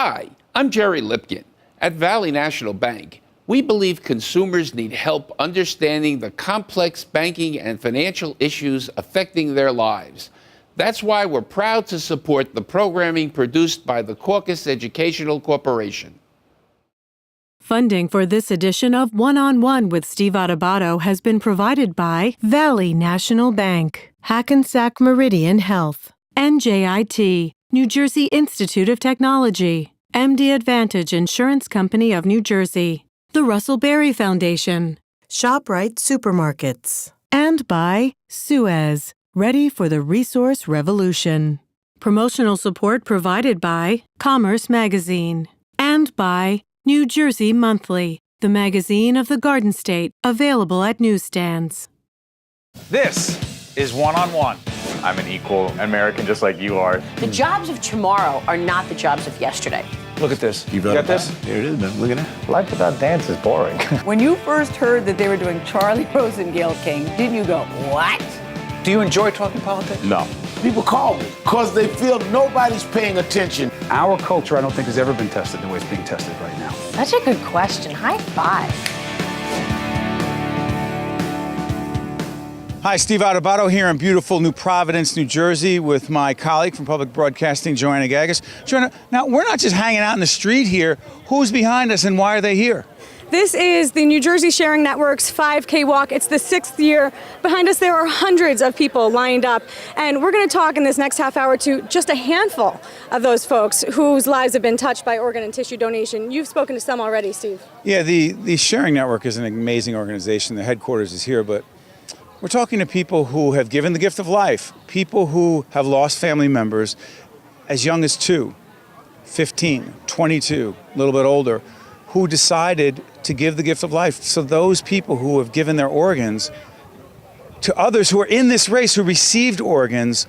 Hi, I'm Jerry Lipkin. At Valley National Bank, we believe consumers need help understanding the complex banking and financial issues affecting their lives. That's why we're proud to support the programming produced by the Caucus Educational Corporation. Funding for this edition of One-on-One with Steve Adubato has been provided by Valley National Bank, Hackensack Meridian Health, NJIT, New Jersey Institute of Technology, MD Advantage Insurance Company of New Jersey, the Russell Berry Foundation, ShopRite Supermarkets, and by Suez, ready for the resource revolution. Promotional support provided by Commerce Magazine, and by New Jersey Monthly, the magazine of the Garden State, available at newsstands. This is One-on-One. I'm an equal American just like you are. The jobs of tomorrow are not the jobs of yesterday. Look at this. You got this? Here it is, man. Look at that. Life without dance is boring. When you first heard that they were doing Charlie Rose and Gayle King, didn't you go, what? Do you enjoy talking politics? No. People call me because they feel nobody's paying attention. Our culture, I don't think, has ever been tested the way it's being tested right now. Such a good question. High five. Hi, Steve Adubato here in beautiful New Providence, New Jersey, with my colleague from Public Broadcasting, Joanna Gagas. Joanna, now we're not just hanging out in the street here. Who's behind us and why are they here? This is the New Jersey Sharing Network's 5K walk. It's the 6th year. Behind us, there are hundreds of people lined up. And we're going to talk in this next half hour to just a handful of those folks whose lives have been touched by organ and tissue donation. You've spoken to some already, Steve. Yeah, the Sharing Network is an amazing organization. The headquarters is here, but we're talking to people who have given the gift of life, people who have lost family members as young as 2, 15, 22, a little bit older, who decided to give the gift of life. So those people who have given their organs to others who are in this race, who received organs,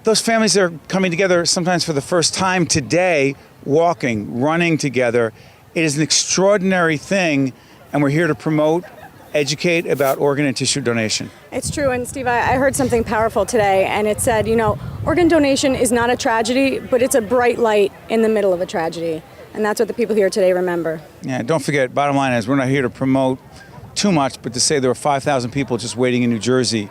those families are coming together sometimes for the first time today, walking, running together. It is an extraordinary thing, and we're here to promote, educate about organ and tissue donation. It's true, and Steve, I heard something powerful today, and it said, organ donation is not a tragedy, but it's a bright light in the middle of a tragedy. And that's what the people here today remember. Yeah, don't forget, bottom line is we're not here to promote too much, but to say there are 5,000 people just waiting in New Jersey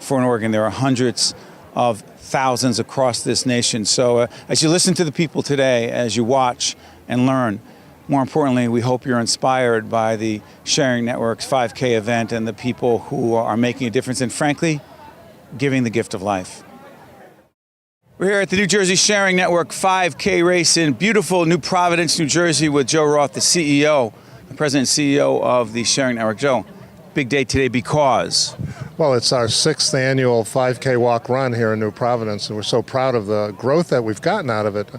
for an organ. There are hundreds of thousands across this nation. So as you listen to the people today, as you watch and learn, more importantly, we hope you're inspired by the Sharing Network's 5K event and the people who are making a difference and, frankly, giving the gift of life. We're here at the New Jersey Sharing Network 5K race in beautiful New Providence, New Jersey, with Joe Roth, the president and CEO of the Sharing Network. Joe, big day today because? Well, it's our 6th annual 5K walk run here in New Providence, and we're so proud of the growth that we've gotten out of it.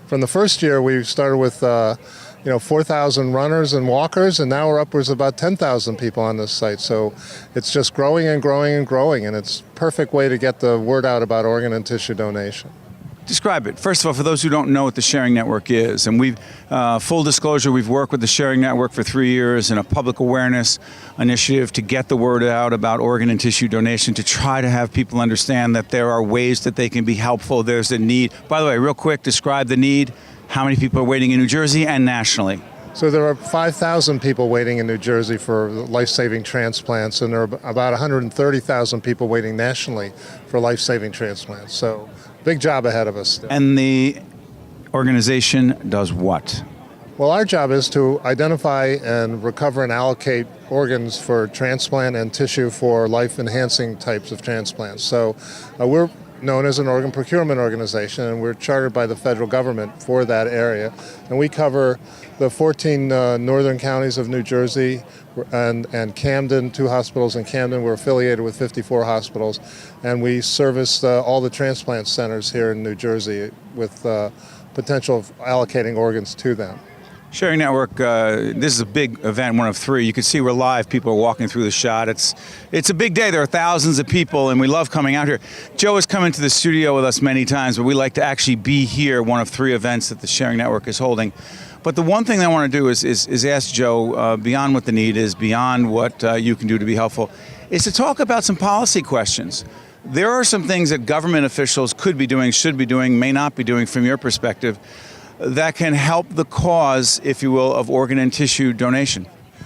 From the first year, we started with 4,000 runners and walkers, and now we're upwards of about 10,000 people on this site. So it's just growing and growing and growing, and it's a perfect way to get the word out about organ and tissue donation. Describe it. First of all, for those who don't know what the Sharing Network is, and full disclosure, we've worked with the Sharing Network for 3 years in a public awareness initiative to get the word out about organ and tissue donation, to try to have people understand that there are ways that they can be helpful. There's a need. By the way, real quick, describe the need. How many people are waiting in New Jersey and nationally? So there are 5,000 people waiting in New Jersey for life-saving transplants, and there are about 130,000 people waiting nationally for life-saving transplants. So big job ahead of us. And the organization does what? Well, our job is to identify and recover and allocate organs for transplant and tissue for life-enhancing types of transplants. So we're known as an organ procurement organization, and we're chartered by the federal government for that area. And we cover the 14 northern counties of New Jersey and Camden, 2 hospitals in Camden. We're affiliated with 54 hospitals, and we service all the transplant centers here in New Jersey with potential of allocating organs to them. Sharing Network, this is a big event, one of 3. You can see we're live. People are walking through the shot. It's a big day. There are thousands of people, and we love coming out here. Joe has come into the studio with us many times, but we like to actually be here, one of 3 events that the Sharing Network is holding. But the one thing I want to do is ask Joe, beyond what the need is, beyond what you can do to be helpful, is to talk about some policy questions. There are some things that government officials could be doing, should be doing, may not be doing from your perspective. that can help the cause, if you will, of organ and tissue donation?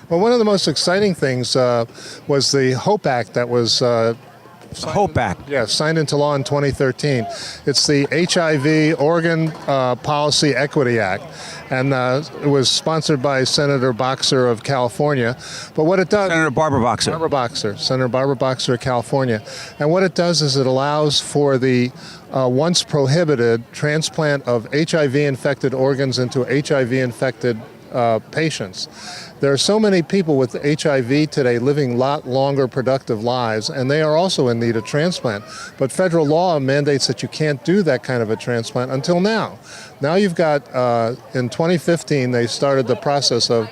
Well, one of the most exciting things was the HOPE Act that was HOPE Act. Yeah, signed into law in 2013. It's the HIV Organ Policy Equity Act, and it was sponsored by Senator Boxer of California. But what it does... Senator Barbara Boxer. Senator Barbara Boxer of California. And what it does is it allows for the once prohibited transplant of HIV-infected organs into HIV-infected patients. There are so many people with HIV today living a lot longer productive lives, and they are also in need of transplant. But federal law mandates that you can't do that kind of a transplant until now. Now you've got, in 2015, they started the process of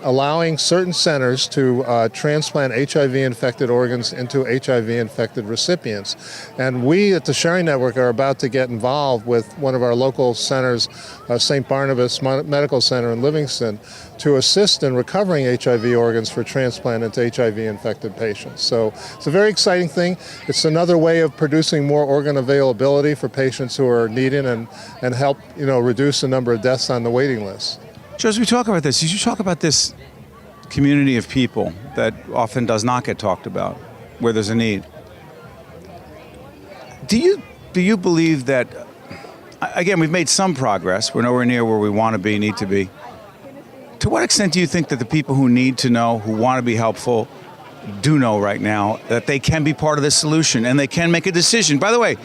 allowing certain centers to transplant HIV-infected organs into HIV-infected recipients. And we at the Sharing Network are about to get involved with one of our local centers, St. Barnabas Medical Center in Livingston, to assist in recovering HIV organs for transplant into HIV-infected patients. So it's a very exciting thing. It's another way of producing more organ availability for patients who are needing and help, reduce the number of deaths on the waiting list. Joe, as we talk about this, you talk about this community of people that often does not get talked about, where there's a need. Do you believe that, again, we've made some progress, we're nowhere near where we want to be, need to be. To what extent do you think that the people who need to know, who want to be helpful, do know right now that they can be part of the solution and they can make a decision? By the way,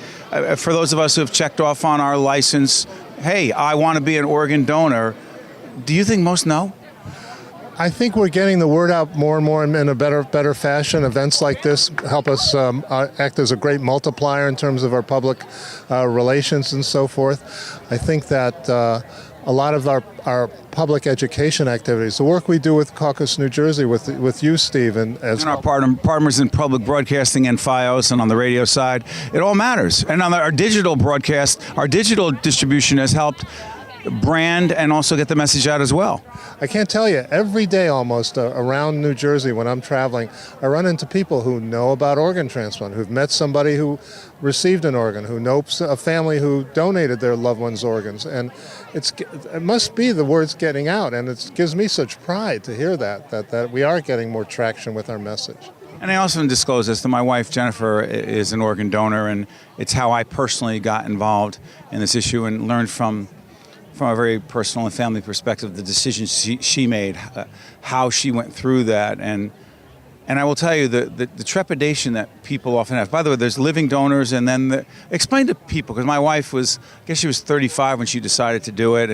for those of us who have checked off on our license, hey, I want to be an organ donor, do you think most know? I think we're getting the word out more and more in a better fashion. Events like this help us act as a great multiplier in terms of our public relations and so forth. I think that a lot of our public education activities, the work we do with Caucus New Jersey, with you, Steve, and our partners in public broadcasting and FiOS and on the radio side, it all matters. And on our digital broadcast, our digital distribution has helped brand and also get the message out as well. I can't tell you, every day almost around New Jersey when I'm traveling, I run into people who know about organ transplant, who've met somebody who received an organ, who knows a family who donated their loved one's organs. And it must be the word's getting out, and it gives me such pride to hear that we are getting more traction with our message. And I also disclose this that my wife, Jennifer, is an organ donor, and it's how I personally got involved in this issue and learned from a very personal and family perspective, the decisions she made, how she went through that. And I will tell you the trepidation that people often have. By the way, there's living donors, and then explain to people, because my wife I guess she was 35 when she decided to do it,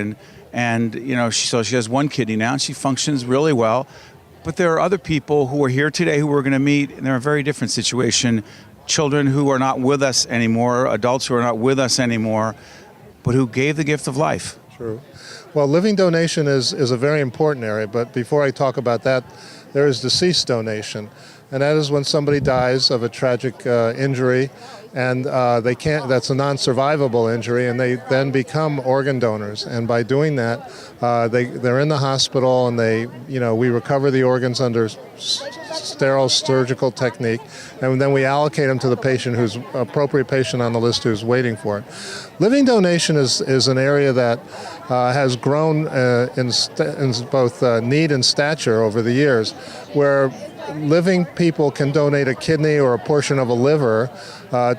and she has one kidney now, and she functions really well. But there are other people who are here today who we're going to meet, and they're in a very different situation. Children who are not with us anymore, adults who are not with us anymore, but who gave the gift of life. True. Well, living donation is a very important area, but before I talk about that, there is deceased donation, and that is when somebody dies of a tragic injury, and that's a non-survivable injury, and they then become organ donors. And by doing that, they're in the hospital, and we recover the organs under sterile surgical technique, and then we allocate them to the patient who's appropriate patient on the list who's waiting for it. Living donation is an area that has grown in both need and stature over the years, where living people can donate a kidney or a portion of a liver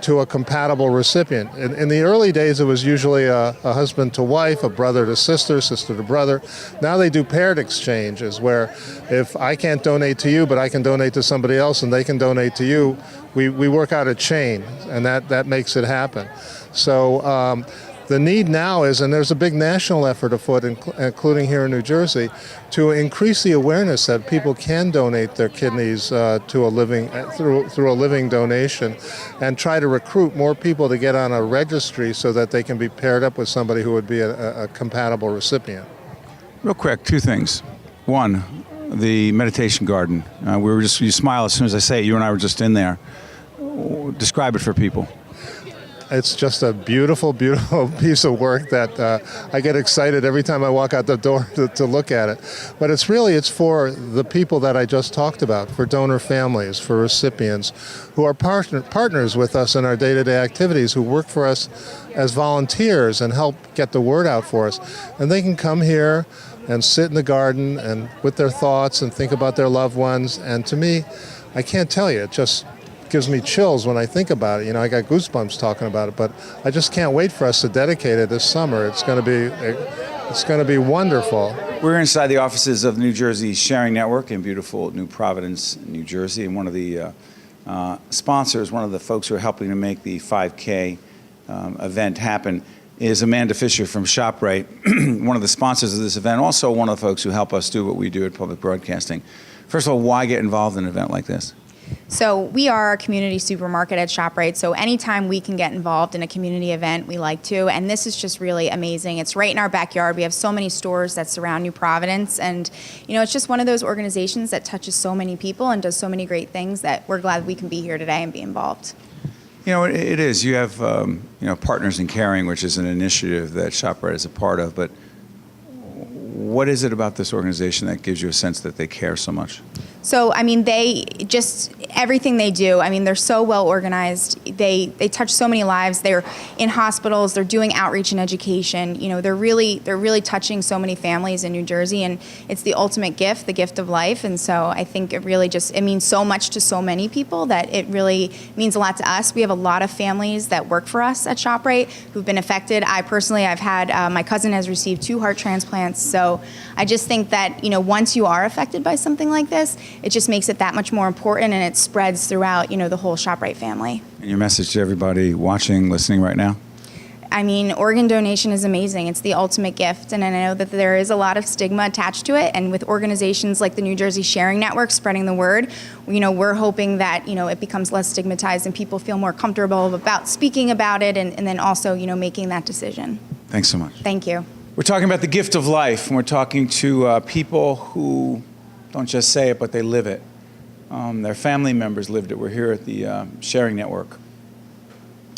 to a compatible recipient. In the early days, it was usually a husband to wife, a brother to sister, sister to brother. Now they do paired exchanges, where if I can't donate to you, but I can donate to somebody else and they can donate to you, we work out a chain, and that makes it happen. So the need now is, and there's a big national effort afoot, including here in New Jersey, to increase the awareness that people can donate their kidneys to a living through a living donation, and try to recruit more people to get on a registry so that they can be paired up with somebody who would be a compatible recipient. Real quick, two things. One, the meditation garden. You smile as soon as I say it. You and I were just in there. Describe it for people. it's just a beautiful, beautiful piece of work that I get excited every time I walk out the door to look at it. But it's for the people that I just talked about, for donor families, for recipients who are partners with us in our day-to-day activities, who work for us as volunteers and help get the word out for us. And they can come here and sit in the garden and with their thoughts and think about their loved ones. And to me, I can't tell you, it just gives me chills when I think about it. You know, I got goosebumps talking about it, but I just can't wait for us to dedicate it this summer. It's going to be wonderful. We're inside the offices of the New Jersey Sharing Network in beautiful New Providence, New Jersey, and one of the sponsors, one of the folks who are helping to make the 5K event happen, is Amanda Fisher from ShopRite, one of the sponsors of this event, also one of the folks who help us do what we do at public broadcasting. First of all, why get involved in an event like this? So we are a community supermarket at ShopRite, so anytime we can get involved in a community event, we like to, and this is just really amazing. It's right in our backyard. We have so many stores that surround New Providence, and you know, it's just one of those organizations that touches so many people and does so many great things that we're glad we can be here today and be involved. You know, it is. You have, Partners in Caring, which is an initiative that ShopRite is a part of, but what is it about this organization that gives you a sense that they care so much? So, I mean, they just, everything they do, I mean, they're so well organized. They touch so many lives. They're in hospitals. They're doing outreach and education. You know, they're really touching so many families in New Jersey, and it's the ultimate gift, the gift of life. And so I think it really it means so much to so many people that it really means a lot to us. We have a lot of families that work for us at ShopRite who've been affected. I've had, my cousin has received 2 heart transplants. So I just think that, you know, once you are affected by something like this, it just makes it that much more important, and it spreads throughout, you know, the whole ShopRite family. And your message to everybody watching, listening right now? I mean, organ donation is amazing. It's the ultimate gift, and I know that there is a lot of stigma attached to it, and with organizations like the New Jersey Sharing Network spreading the word, you know, we're hoping that, you know, it becomes less stigmatized and people feel more comfortable about speaking about it, and then also, you know, making that decision. Thanks so much. Thank you. We're talking about the gift of life, and we're talking to people who don't just say it, but they live it. Their family members lived it. We're here at the Sharing Network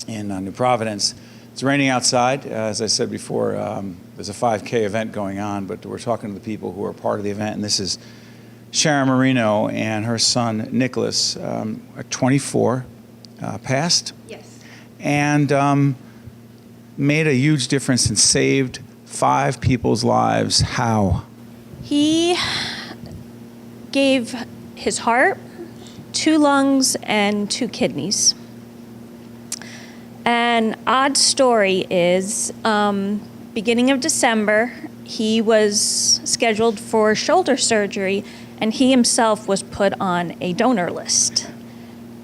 in New Providence. It's raining outside. As I said before, there's a 5K event going on, but we're talking to the people who are part of the event, and this is Sharon Marino and her son, Nicholas, at 24, passed. Yes. And made a huge difference and saved 5 people's lives. How? He gave his heart, 2 lungs, and 2 kidneys. An odd story is, beginning of December, he was scheduled for shoulder surgery, and he himself was put on a donor list.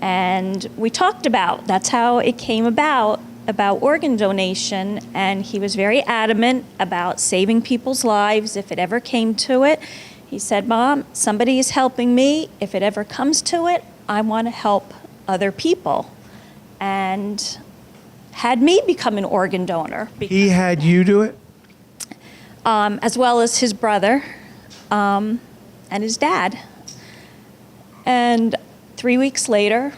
And we talked about, that's how it came about organ donation, and he was very adamant about saving people's lives if it ever came to it. He said, Mom, somebody is helping me. If it ever comes to it, I want to help other people. And had me become an organ donor. He had you do it? As well as his brother and his dad. And 3 weeks later,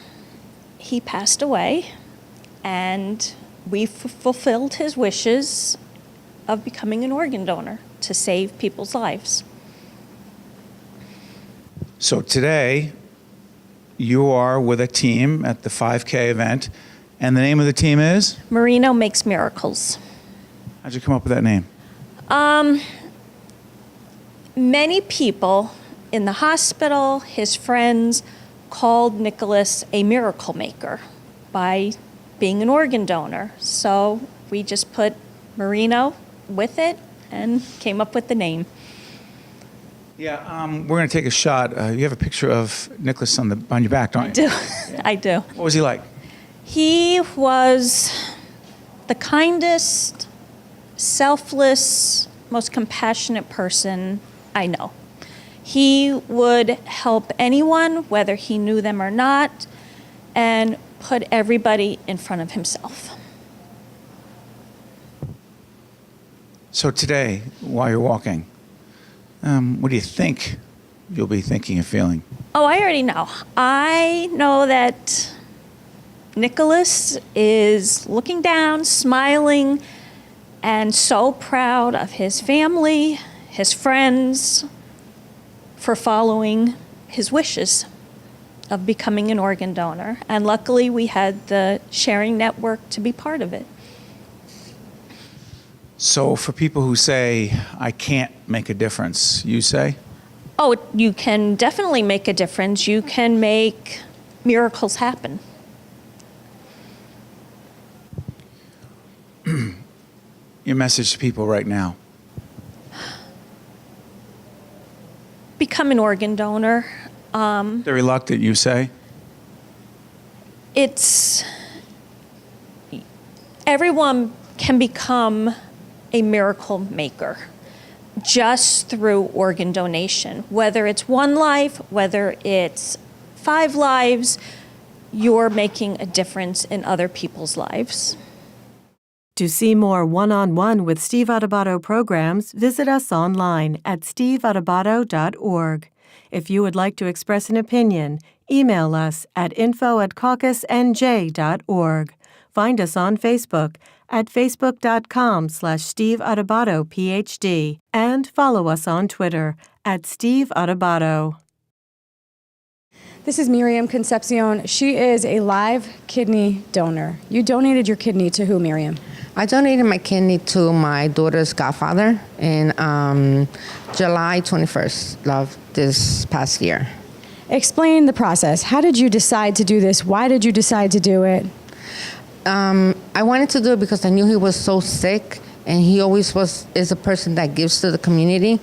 he passed away, and we fulfilled his wishes of becoming an organ donor to save people's lives. So today, you are with a team at the 5K event, and the name of the team is? Marino Makes Miracles. How'd you come up with that name? Many people in the hospital, his friends, called Nicholas a miracle maker by being an organ donor. So we just put Marino with it and came up with the name. Yeah, we're going to take a shot. You have a picture of Nicholas on your back, don't you? I do. I do. What was he like? He was the kindest, selfless, most compassionate person I know. He would help anyone, whether he knew them or not, and put everybody in front of himself. So today, while you're walking, what do you think you'll be thinking and feeling? Oh, I already know. I know that Nicholas is looking down, smiling, and so proud of his family, his friends, for following his wishes of becoming an organ donor. And luckily, we had the sharing network to be part of it. So for people who say, I can't make a difference, you say? Oh, you can definitely make a difference. You can make miracles happen. Your message to people right now. Become an organ donor. They're reluctant, you say? Everyone can become a miracle maker just through organ donation. Whether it's one life, whether it's 5 lives, you're making a difference in other people's lives. To see more one-on-one with Steve Adubato programs, visit us online at steveadubato.org. If you would like to express an opinion, email us at info@caucusnj.org. Find us on Facebook at facebook.com/Steve Adubato PhD and follow us on Twitter at Steve Adubato. This is Miriam Concepcion. She is a live kidney donor. You donated your kidney to who, Miriam? I donated my kidney to my daughter's godfather in July 21st of this past year. Explain the process. How did you decide to do this? Why did you decide to do it? I wanted to do it because I knew he was so sick, and he always is a person that gives to the community.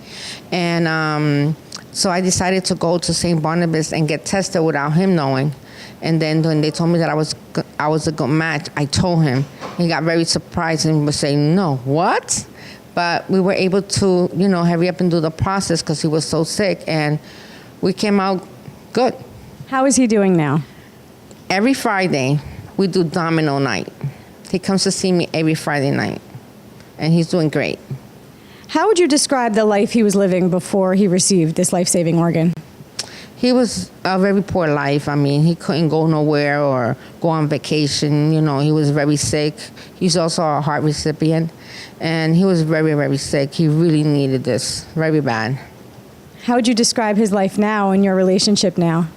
And so I decided to go to St. Barnabas and get tested without him knowing. And then when they told me that I was a good match, I told him. He got very surprised and was saying, no, what? But we were able to, hurry up and do the process because he was so sick, and we came out good. How is he doing now? Every Friday, we do domino night. He comes to see me every Friday night, and he's doing great. How would you describe the life he was living before he received this life-saving organ? He was a very poor life. I mean, he couldn't go nowhere or go on vacation. He was very sick. He's also a heart recipient, and he was very, very sick. He really needed this very bad. How would you describe his life now and your relationship now?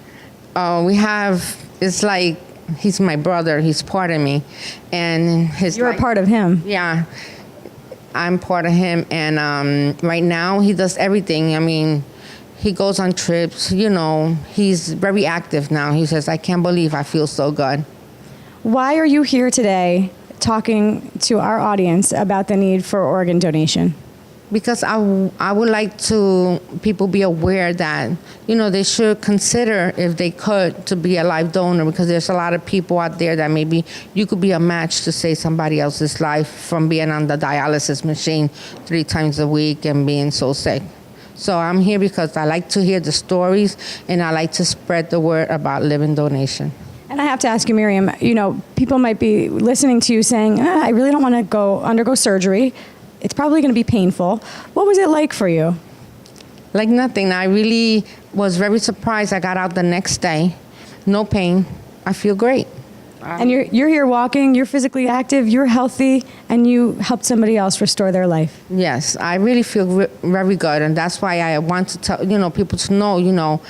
It's like he's my brother. He's part of me. And You're a part of him. Yeah. I'm part of him. And right now, he does everything. I mean, he goes on trips, he's very active now. He says, I can't believe I feel so good. Why are you here today talking to our audience about the need for organ donation? Because I would like people be aware that, they should consider, if they could, to be a live donor, because there's a lot of people out there that maybe you could be a match to save somebody else's life from being on the dialysis machine 3 times a week and being so sick. So I'm here because I like to hear the stories, and I like to spread the word about living donation. And I have to ask you, Miriam, people might be listening to you saying, I really don't want to undergo surgery. It's probably going to be painful. What was it like for you? Like nothing. I really was very surprised. I got out the next day. No pain. I feel great. And you're here walking, you're physically active, you're healthy, and you helped somebody else restore their life. Yes, I really feel very good, and that's why I want to tell people to know,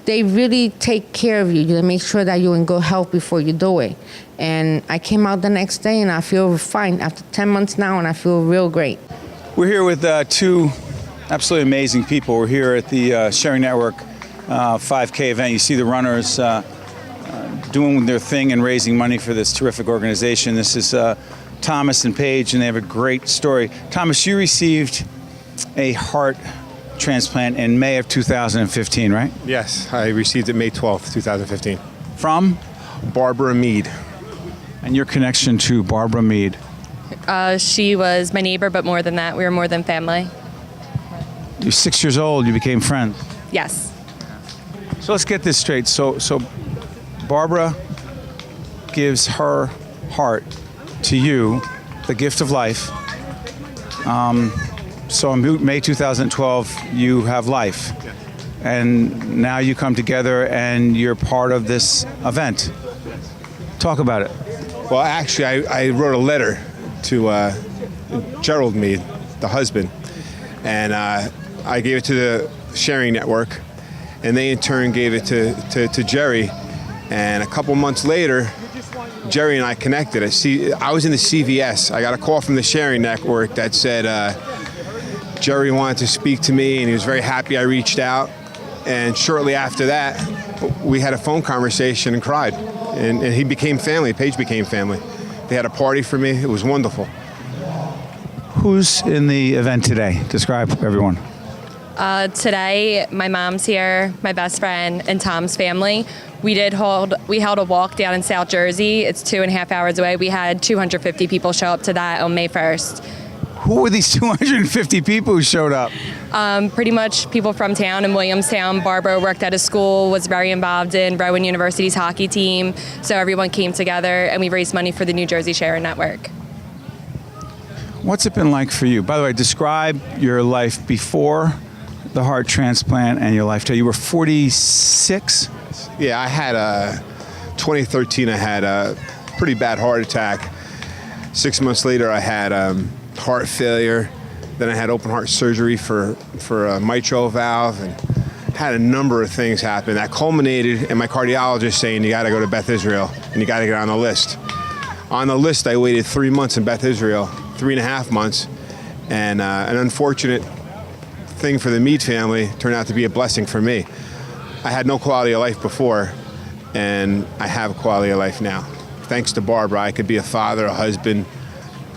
they really take care of you. They make sure that you're in good health before you do it. And I came out the next day, and I feel fine after 10 months now, and I feel real great. We're here with 2 absolutely amazing people. We're here at the Sharing Network 5K event. You see the runners doing their thing and raising money for this terrific organization. This is Thomas and Paige, and they have a great story. Thomas, you received a heart transplant in May of 2015, right? Yes, I received it May 12th, 2015. From? Barbara Mead. And your connection to Barbara Mead? She was my neighbor, but more than that, we were more than family. You're 6 years old, you became friends. Yes. So let's get this straight. So Barbara gives her heart to you, the gift of life. So in May 2012, you have life. And now you come together and you're part of this event. Talk about it. Well, actually, I wrote a letter to Gerald Mead, the husband, and I gave it to the sharing network, and they in turn gave it to Jerry. And a couple months later, Jerry and I connected. I was in the CVS. I got a call from the sharing network that said Jerry wanted to speak to me, and he was very happy I reached out. And shortly after that, we had a phone conversation and cried. And he became family. Paige became family. They had a party for me. It was wonderful. Who's in the event today? Describe everyone. Today, my mom's here, my best friend, and Tom's family. We held a walk down in South Jersey. It's 2.5 hours away. We had 250 people show up to that on May 1st. Who were these 250 people who showed up? Pretty much people from town in Williamstown. Barbara worked at a school, was very involved in Rowan University's hockey team. So everyone came together and we raised money for the New Jersey Sharing Network. What's it been like for you? By the way, describe your life before the heart transplant and your life today. You were 46? Yeah, I had 2013, I had a pretty bad heart attack. 6 months later, I had heart failure. Then I had open heart surgery for a mitral valve, and had a number of things happen that culminated in my cardiologist saying, you got to go to Beth Israel and you got to get on the list. On the list, I waited 3 months in Beth Israel, 3.5 months, and an unfortunate thing for the Mead family turned out to be a blessing for me. I had no quality of life before, and I have a quality of life now. Thanks to Barbara, I could be a father, a husband.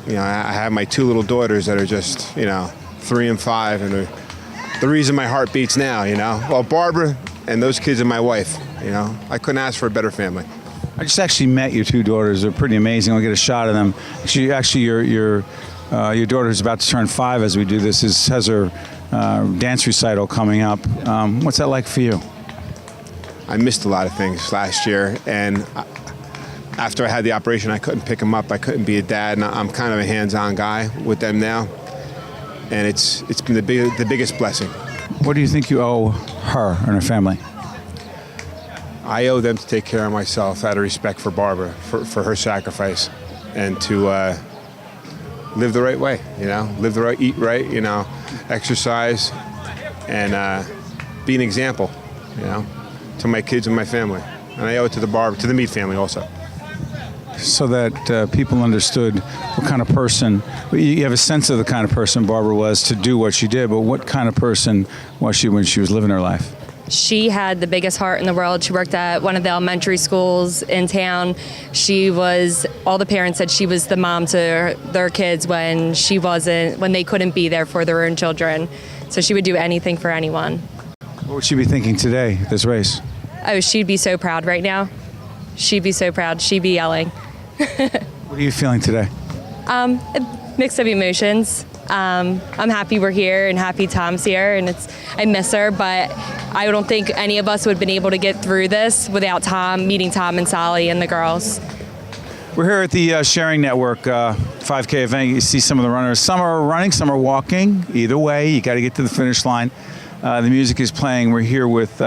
You know, I have my 2 little daughters that are just, 3 and 5, and they're the reason my heart beats now, Well, Barbara and those kids and my wife, I couldn't ask for a better family. I just actually met your 2 daughters. They're pretty amazing. I'll get a shot of them. Actually, your daughter is about to turn 5 as we do this. Has her dance recital coming up. What's that like for you? I missed a lot of things last year, and after I had the operation, I couldn't pick them up. I couldn't be a dad, and I'm kind of a hands-on guy with them now, and it's been the biggest blessing. What do you think you owe her and her family? I owe them to take care of myself out of respect for Barbara, for her sacrifice, and to live the right way, live the right, eat right, exercise, and be an example, to my kids and my family. And I owe it to the Mead family also. So that people understood what kind of person, you have a sense of the kind of person Barbara was to do what she did, but what kind of person was she when she was living her life? She had the biggest heart in the world. She worked at one of the elementary schools in town. All the parents said she was the mom to their kids when they couldn't be there for their own children. So she would do anything for anyone. What would she be thinking today, this race? Oh, she'd be so proud right now. She'd be so proud. She'd be yelling. What are you feeling today? A mix of emotions. I'm happy we're here and happy Tom's here, and I miss her, but I don't think any of us would have been able to get through this without meeting Tom and Sally and the girls. We're here at the Sharing Network 5K event. You see some of the runners. Some are running, some are walking. Either way, you got to get to the finish line. The music is playing. We're here with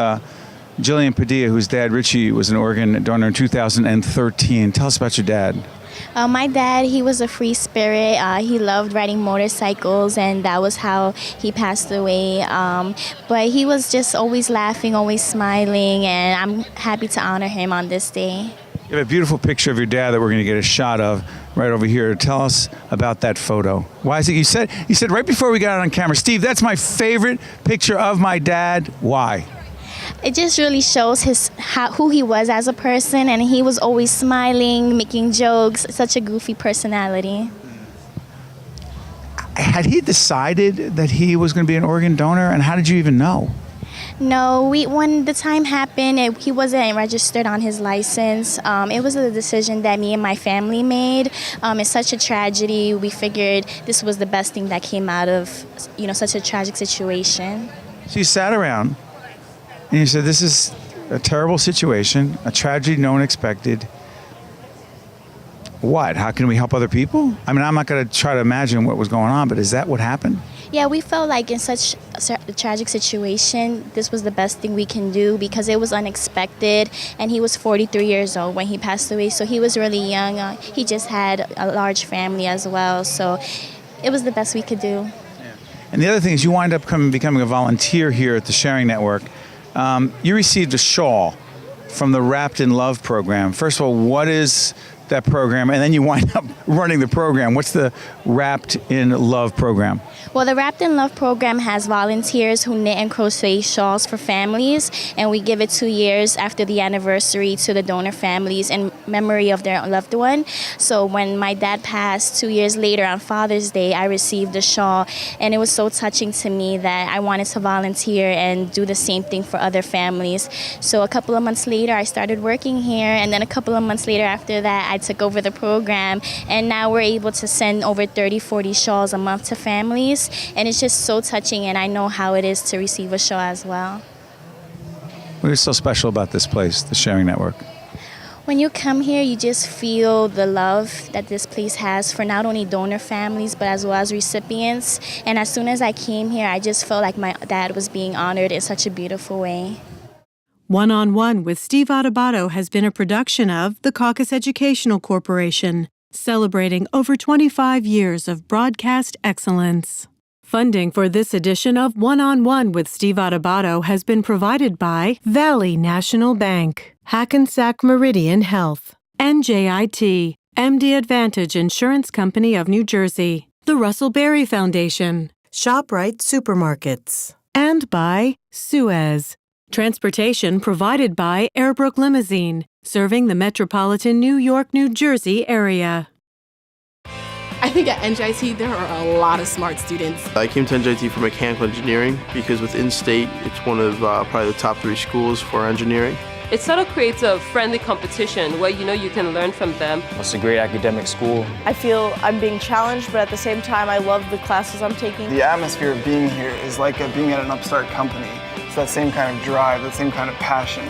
Jillian Padilla, whose dad, Richie, was an organ donor in 2013. Tell us about your dad. My dad, he was a free spirit. He loved riding motorcycles, and that was how he passed away. But he was just always laughing, always smiling, and I'm happy to honor him on this day. You have a beautiful picture of your dad that we're going to get a shot of right over here. Tell us about that photo. Why is it? You said right before we got it on camera, Steve, that's my favorite picture of my dad. Why? It just really shows who he was as a person, and he was always smiling, making jokes, such a goofy personality. Had he decided that he was going to be an organ donor, and how did you even know? No, when the time happened, he wasn't registered on his license. It was a decision that me and my family made. It's such a tragedy. We figured this was the best thing that came out of, such a tragic situation. So you sat around and you said, this is a terrible situation, a tragedy no one expected. What? How can we help other people? I mean, I'm not going to try to imagine what was going on, but is that what happened? Yeah, we felt like in such a tragic situation, this was the best thing we can do because it was unexpected. And he was 43 years old when he passed away, so he was really young. He just had a large family as well, so it was the best we could do. And the other thing is you wind up becoming a volunteer here at the Sharing Network. You received a shawl from the Wrapped in Love program. First of all, what is that program? And then you wind up running the program. What's the Wrapped in Love program? Well, the Wrapped in Love program has volunteers who knit and crochet shawls for families, and we give it 2 years after the anniversary to the donor families in memory of their loved one. So when my dad passed 2 years later on Father's Day, I received the shawl, and it was so touching to me that I wanted to volunteer and do the same thing for other families. So a couple of months later, I started working here, and then a couple of months later after that, I took over the program, and now we're able to send over 30, 40 shawls a month to families. And it's just so touching, and I know how it is to receive a shawl as well. What is so special about this place, the Sharing Network? When you come here, you just feel the love that this place has for not only donor families, but as well as recipients. And as soon as I came here, I just felt like my dad was being honored in such a beautiful way. One on One with Steve Adubato has been a production of the Caucus Educational Corporation, celebrating over 25 years of broadcast excellence. Funding for this edition of One on One with Steve Adubato has been provided by Valley National Bank, Hackensack Meridian Health, NJIT, MD Advantage Insurance Company of New Jersey, the Russell Berry Foundation, ShopRite Supermarkets, and by Suez. Transportation provided by Airbrook Limousine, serving the metropolitan New York, New Jersey area. I think at NJIT there are a lot of smart students. I came to NJIT for mechanical engineering because with in-state, it's one of probably the top 3 schools for engineering. It sort of creates a friendly competition where you can learn from them. It's a great academic school. I feel I'm being challenged, but at the same time I love the classes I'm taking. The atmosphere of being here is like being at an upstart company. It's that same kind of drive, that same kind of passion.